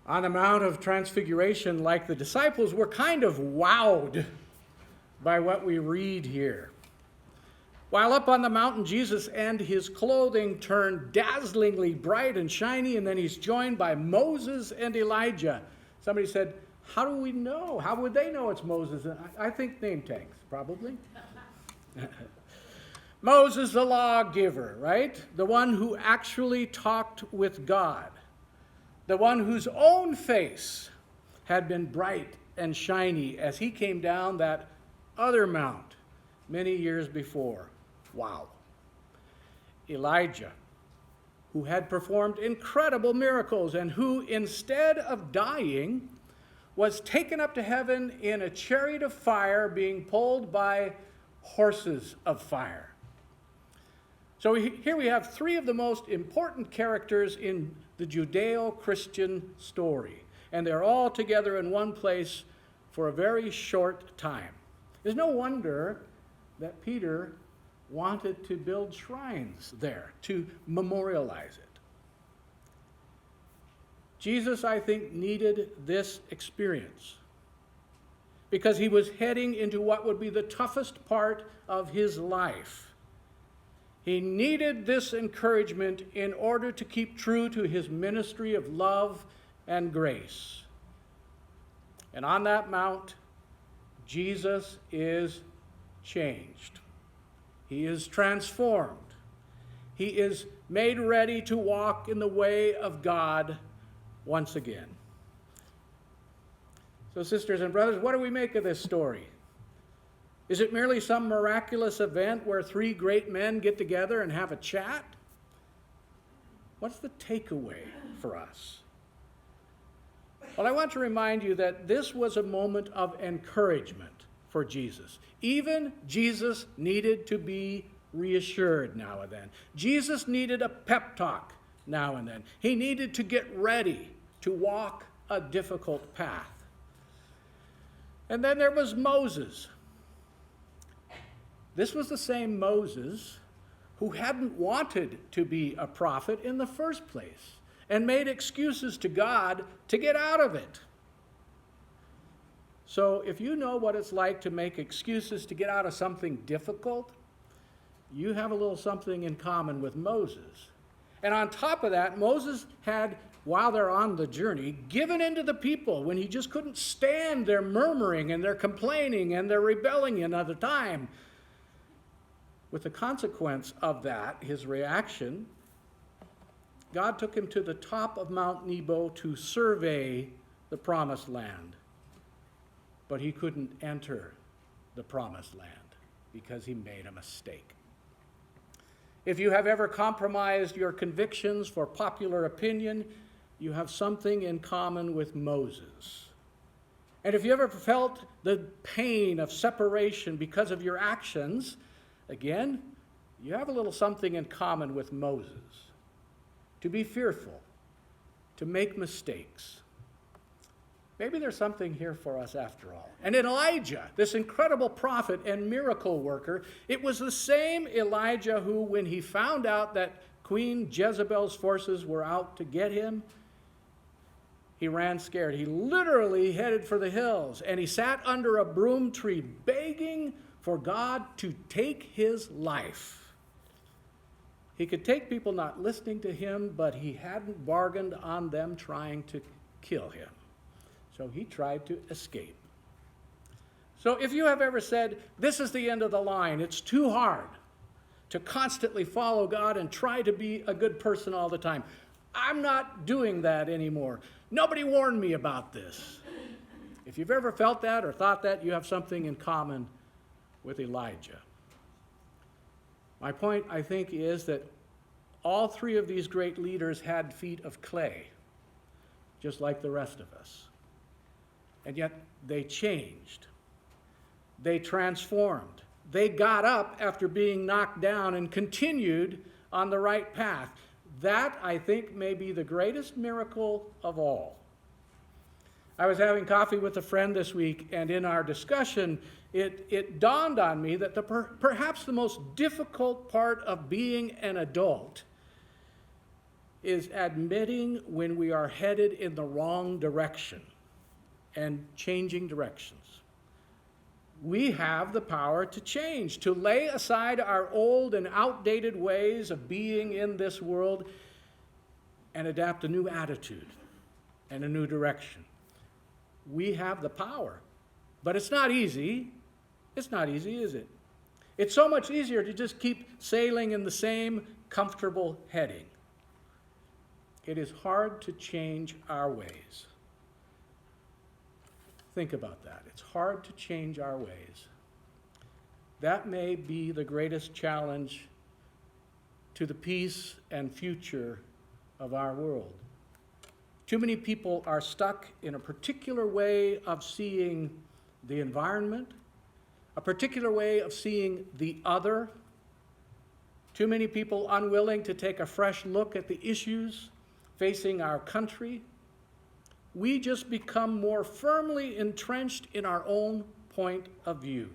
On the Mount of Transfiguration, like the disciples, we're kind of wowed by what we read here. While up on the mountain, Jesus and his clothing turned dazzlingly bright and shiny, and then he's joined by Moses and Elijah. Somebody said, how do we know? How would they know it's Moses? I think name tags, probably. Moses, the lawgiver, right? The one who actually talked with God. The one whose own face had been bright and shiny as he came down that other mount many years before. Wow. Elijah, who had performed incredible miracles and who, instead of dying, was taken up to heaven in a chariot of fire being pulled by horses of fire. So here we have three of the most important characters in the Judeo-Christian story, and they're all together in one place for a very short time. There's no wonder that Peter wanted to build shrines there to memorialize it. Jesus, I think, needed this experience because he was heading into what would be the toughest part of his life. He needed this encouragement in order to keep true to his ministry of love and grace. And on that mount, Jesus is changed. He is transformed. He is made ready to walk in the way of God once again. So, sisters and brothers, what do we make of this story? Is it merely some miraculous event where three great men get together and have a chat? What's the takeaway for us? Well, I want to remind you that this was a moment of encouragement for Jesus. Even Jesus needed to be reassured now and then. Jesus needed a pep talk now and then. He needed to get ready to walk a difficult path. And then there was Moses. This was the same Moses who hadn't wanted to be a prophet in the first place and made excuses to God to get out of it. So if you know what it's like to make excuses to get out of something difficult, you have a little something in common with Moses. And on top of that, Moses had, while they're on the journey, given in to the people when he just couldn't stand their murmuring and their complaining and their rebelling another time. With the consequence of that, his reaction, God took him to the top of Mount Nebo to survey the promised land. But he couldn't enter the promised land because he made a mistake. If you have ever compromised your convictions for popular opinion, you have something in common with Moses. And if you ever felt the pain of separation because of your actions, again, you have a little something in common with Moses. To be fearful, to make mistakes. Maybe there's something here for us after all. And in Elijah, this incredible prophet and miracle worker, it was the same Elijah who, when he found out that Queen Jezebel's forces were out to get him, he ran scared. He literally headed for the hills, and he sat under a broom tree begging for God to take his life. He could take people not listening to him, but he hadn't bargained on them trying to kill him. So he tried to escape. So if you have ever said, this is the end of the line, it's too hard to constantly follow God and try to be a good person all the time, I'm not doing that anymore. Nobody warned me about this. If you've ever felt that or thought that, you have something in common with Elijah. My point, I think, is that all three of these great leaders had feet of clay, just like the rest of us. And yet they changed. They transformed. They got up after being knocked down and continued on the right path. That, I think, may be the greatest miracle of all. I was having coffee with a friend this week, and in our discussion, it dawned on me that perhaps the most difficult part of being an adult is admitting when we are headed in the wrong direction and changing directions. We have the power to change, to lay aside our old and outdated ways of being in this world and adapt a new attitude and a new direction. We have the power, but it's not easy. It's not easy, is it? It's so much easier to just keep sailing in the same comfortable heading. It is hard to change our ways. Think about that. It's hard to change our ways. That may be the greatest challenge to the peace and future of our world. Too many people are stuck in a particular way of seeing the environment, a particular way of seeing the other. Too many people unwilling to take a fresh look at the issues facing our country. We just become more firmly entrenched in our own point of view.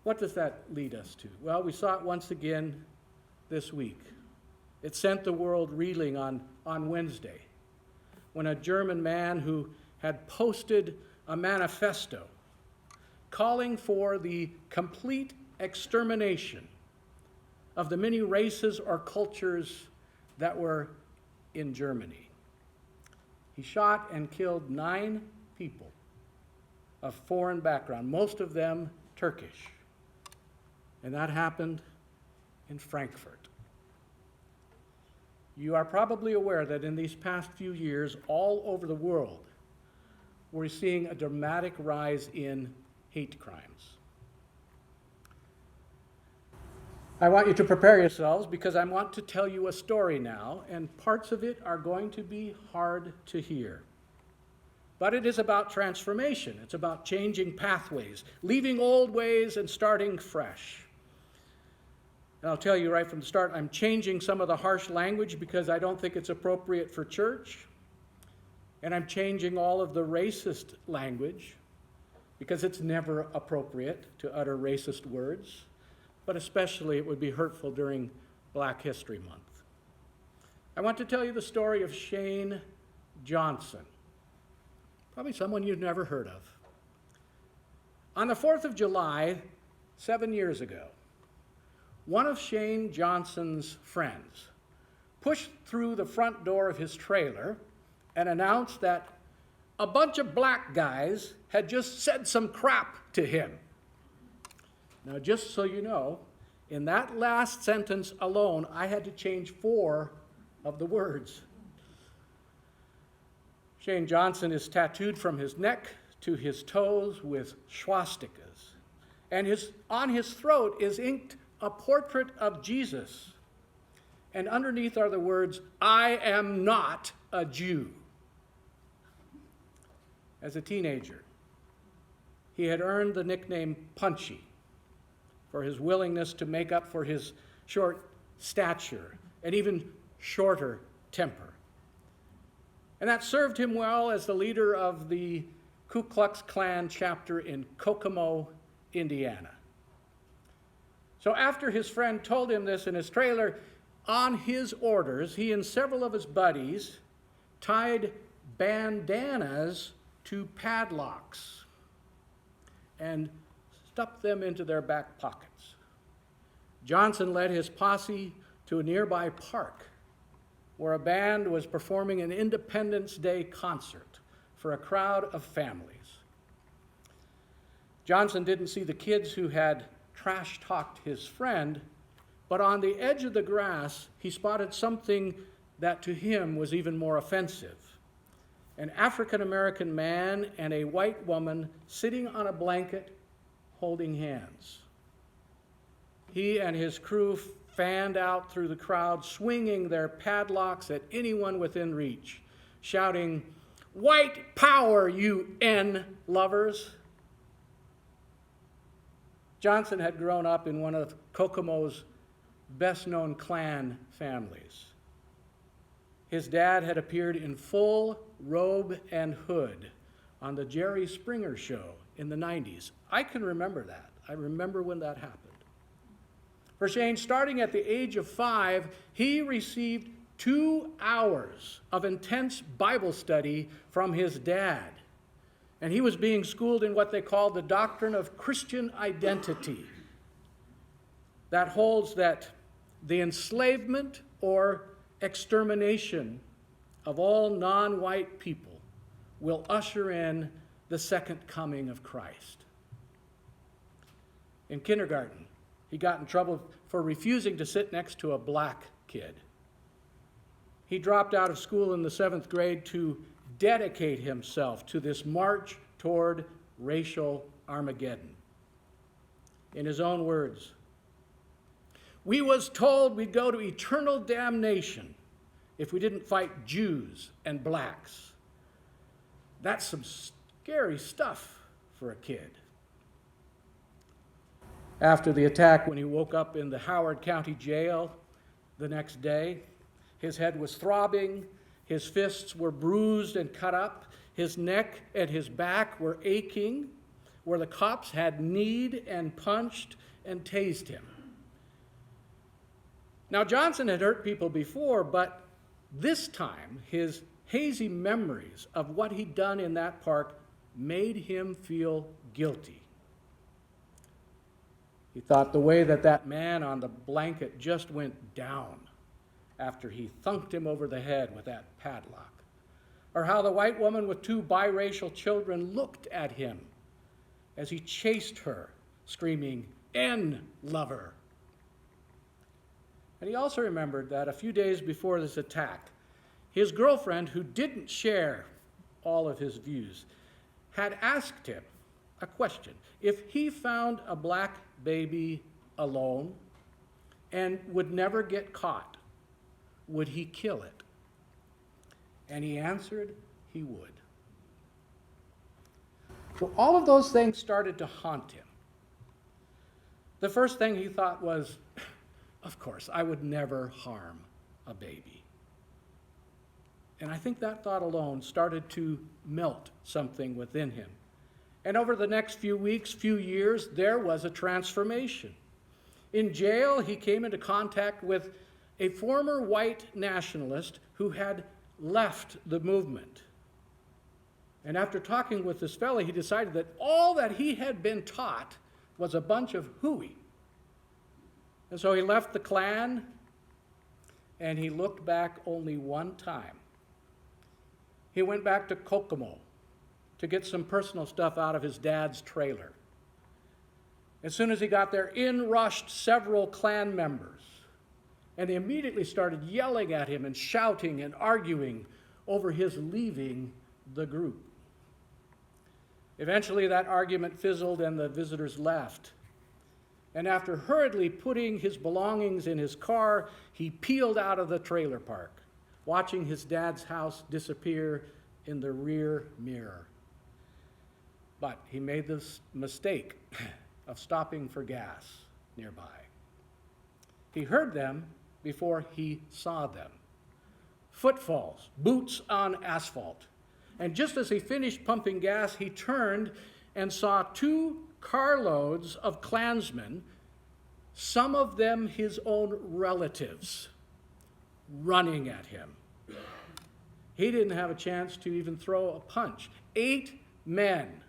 What does that lead us to? Well, we saw it once again this week. It sent the world reeling on Wednesday when a German man who had posted a manifesto calling for the complete extermination of the many races or cultures that were in Germany. He shot and killed 9 people of foreign background, most of them Turkish. And that happened in Frankfurt. You are probably aware that in these past few years, all over the world, we're seeing a dramatic rise in hate crimes. I want you to prepare yourselves because I want to tell you a story now, and parts of it are going to be hard to hear. But it is about transformation. It's about changing pathways, leaving old ways and starting fresh. And I'll tell you right from the start, I'm changing some of the harsh language because I don't think it's appropriate for church. And I'm changing all of the racist language because it's never appropriate to utter racist words. But especially it would be hurtful during Black History Month. I want to tell you the story of Shane Johnson, probably someone you've never heard of. On the 4th of July, 7 years ago, one of Shane Johnson's friends pushed through the front door of his trailer and announced that a bunch of black guys had just said some crap to him. Now, just so you know, in that last sentence alone, I had to change 4 of the words. Shane Johnson is tattooed from his neck to his toes with swastikas. And on his throat is inked a portrait of Jesus. And underneath are the words, "I am not a Jew." As a teenager, he had earned the nickname Punchy for his willingness to make up for his short stature and even shorter temper. And that served him well as the leader of the Ku Klux Klan chapter in Kokomo, Indiana. So after his friend told him this in his trailer, on his orders, he and several of his buddies tied bandanas to padlocks and stuffed them into their back pockets. Johnson led his posse to a nearby park where a band was performing an Independence Day concert for a crowd of families. Johnson didn't see the kids who had trash-talked his friend, but on the edge of the grass, he spotted something that to him was even more offensive. An African-American man and a white woman sitting on a blanket holding hands. He and his crew fanned out through the crowd, swinging their padlocks at anyone within reach, shouting, "White power, you N lovers!" Johnson had grown up in one of Kokomo's best-known Klan families. His dad had appeared in full robe and hood on the Jerry Springer Show in the 90s. I can remember that. I remember when that happened. For Shane, starting at the age of 5, he received 2 hours of intense Bible study from his dad. And he was being schooled in what they call the doctrine of Christian identity. That holds that the enslavement or extermination of all non-white people will usher in the second coming of Christ. In kindergarten, he got in trouble for refusing to sit next to a black kid. He dropped out of school in the 7th grade to dedicate himself to this march toward racial Armageddon. In his own words, "We was told we'd go to eternal damnation if we didn't fight Jews and blacks. That's some scary stuff for a kid." After the attack, when he woke up in the Howard County Jail the next day, his head was throbbing, his fists were bruised and cut up, his neck and his back were aching, where the cops had kneed and punched and tased him. Now, Johnson had hurt people before, but this time his hazy memories of what he'd done in that park made him feel guilty. He thought the way that man on the blanket just went down after he thunked him over the head with that padlock, or how the white woman with 2 biracial children looked at him as he chased her, screaming, "N, lover." And he also remembered that a few days before this attack, his girlfriend, who didn't share all of his views, had asked him a question. If he found a black baby alone and would never get caught, would he kill it? And he answered he would. So all of those things started to haunt him. The first thing he thought was, of course, I would never harm a baby. And I think that thought alone started to melt something within him. And over the next few weeks, few years, there was a transformation. In jail, he came into contact with a former white nationalist who had left the movement. And after talking with this fellow, he decided that all that he had been taught was a bunch of hooey. And so he left the Klan, and he looked back only one time. He went back to Kokomo to get some personal stuff out of his dad's trailer. As soon as he got there, in rushed several Klan members, and they immediately started yelling at him and shouting and arguing over his leaving the group. Eventually, that argument fizzled and the visitors left. And after hurriedly putting his belongings in his car, he peeled out of the trailer park, watching his dad's house disappear in the rear mirror. But he made this mistake of stopping for gas nearby. He heard them before he saw them. Footfalls, boots on asphalt. And just as he finished pumping gas, he turned and saw 2 carloads of Klansmen, some of them his own relatives, running at him. He didn't have a chance to even throw a punch. 8 men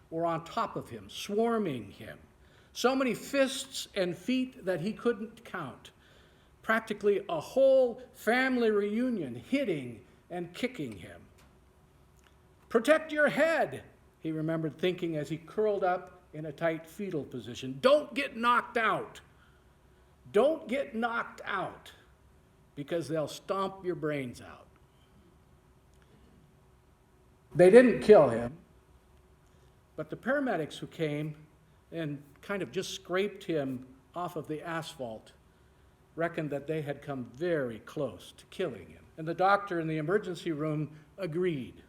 were on top of him, swarming him. So many fists and feet that he couldn't count. Practically a whole family reunion hitting and kicking him. "Protect your head," he remembered thinking as he curled up in a tight fetal position. "Don't get knocked out. Don't get knocked out, because they'll stomp your brains out." They didn't kill him, but the paramedics who came and kind of just scraped him off of the asphalt reckoned that they had come very close to killing him. And the doctor in the emergency room agreed.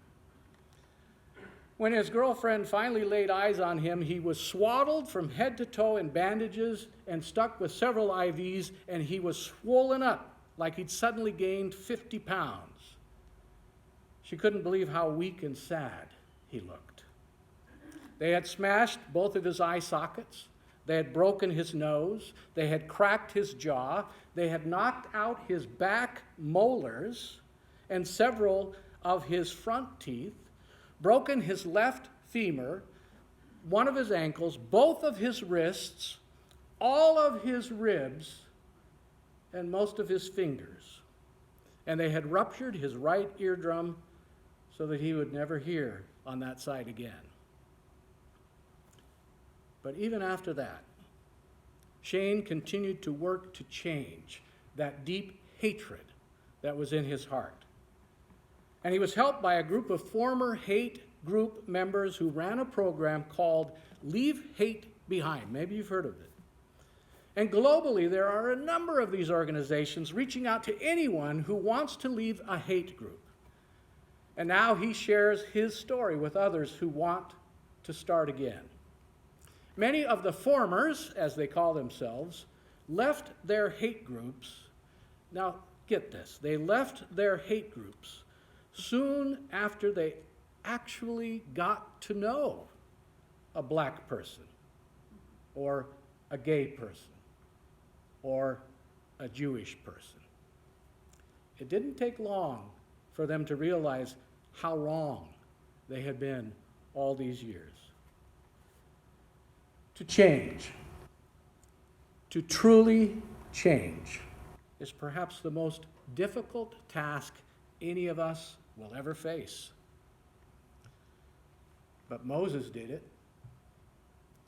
When his girlfriend finally laid eyes on him, he was swaddled from head to toe in bandages and stuck with several IVs, and he was swollen up like he'd suddenly gained 50 pounds. She couldn't believe how weak and sad he looked. They had smashed both of his eye sockets. They had broken his nose. They had cracked his jaw. They had knocked out his back molars and several of his front teeth, broken his left femur, one of his ankles, both of his wrists, all of his ribs, and most of his fingers. And they had ruptured his right eardrum so that he would never hear on that side again. But even after that, Shane continued to work to change that deep hatred that was in his heart. And he was helped by a group of former hate group members who ran a program called Leave Hate Behind. Maybe you've heard of it. And globally, there are a number of these organizations reaching out to anyone who wants to leave a hate group. And now he shares his story with others who want to start again. Many of the formers, as they call themselves, left their hate groups. Now, get this. They left their hate groups soon after they actually got to know a black person, or a gay person, or a Jewish person. It didn't take long for them to realize how wrong they had been all these years. To change, to truly change, is perhaps the most difficult task any of us will ever face. But Moses did it.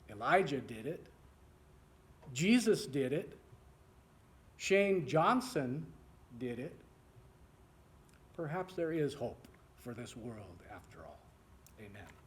Elijah did it. Jesus did it. Shane Johnson did it. Perhaps there is hope for this world after all. Amen.